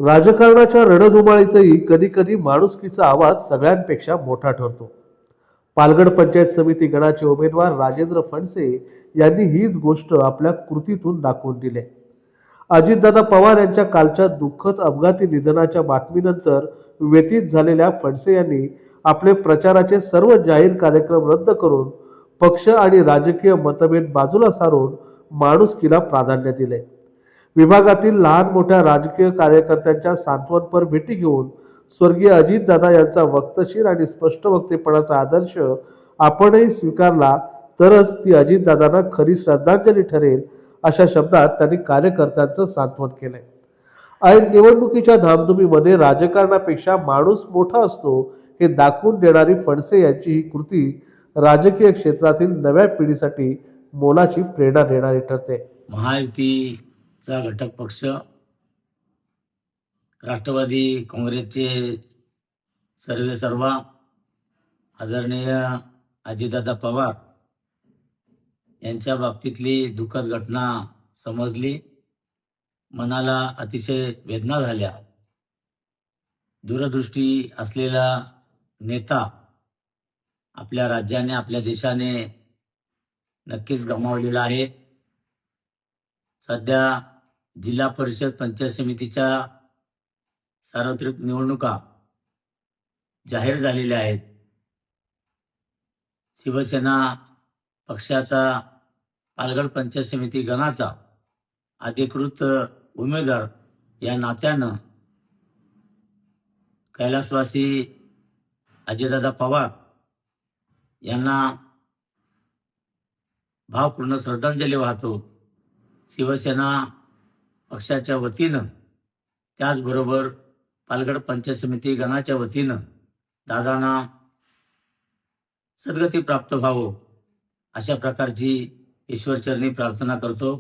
राजकारणाच्या रणधुमाळीतही कधीकधी माणुसकीचा आवाज सगळ्यांपेक्षा मोठा ठरतो. पालघर पंचायत समिती गणाचे उमेदवार राजेंद्र फणसे यांनी हीच गोष्ट आपल्या कृतीतून दाखवून दिली. अजितदादा पवार यांच्या कालच्या दुःखद अपघाती निधनाच्या बातमीनंतर व्यथित झालेल्या फणसे यांनी आपले प्रचाराचे सर्व जाहीर कार्यक्रम रद्द करून पक्ष आणि राजकीय मतभेद बाजूला सारून माणुसकीला प्राधान्य दिले. विभागातील लहान मोठ्या राजकीय कार्यकर्त्यांच्या सांत्वनपर भेटी घेऊन स्वर्गीय अजितदादा यांचा वक्तशीर आणि स्पष्ट वक्तेपणाचा आदर्श आपणही स्वीकारला तरच ती अजितदादांना खरी श्रद्धांजली ठरेल, अशा शब्दात त्यांनी कार्यकर्त्यांचं सांत्वन केलंय. ऐन निवडणुकीच्या धामधुमीमध्ये राजकारणापेक्षा माणूस मोठा असतो हे दाखवून देणारी फणसे यांची ही कृती राजकीय क्षेत्रातील नव्या पिढीसाठी मोलाची प्रेरणा देणारी ठरते. महायुतीचा घटक पक्ष राष्ट्रवादी काँग्रेसचे सर्वेसर्वा आदरणीय अजितदादा पवार यांच्या बाबतीतली दुःखद घटना समजली. मनाला अतिशय वेदना झाल्या. दूरदृष्टी असलेला नेता आपल्या राज्याने, आपल्या देशाने नक्कीच गमावलेला आहे. सध्या जिल्हा परिषद पंचायत समितीच्या सार्वत्रिक निवडणुका जाहीर झालेल्या आहेत. शिवसेना पक्षाचा पालघर पंचायत समिती गणाचा अधिकृत उमेदवार या नात्यानं कैलासवासी अजितदादा पवार यांना भावपूर्ण श्रद्धांजली वाहतो. शिवसेना पक्षाच्या वतीनं, त्याचबरोबर पालघर पंचायत समिती गणाच्या वतीनं दादांना सद्गती प्राप्त व्हावं अशा प्रकारची ईश्वरचरणी प्रार्थना करतो.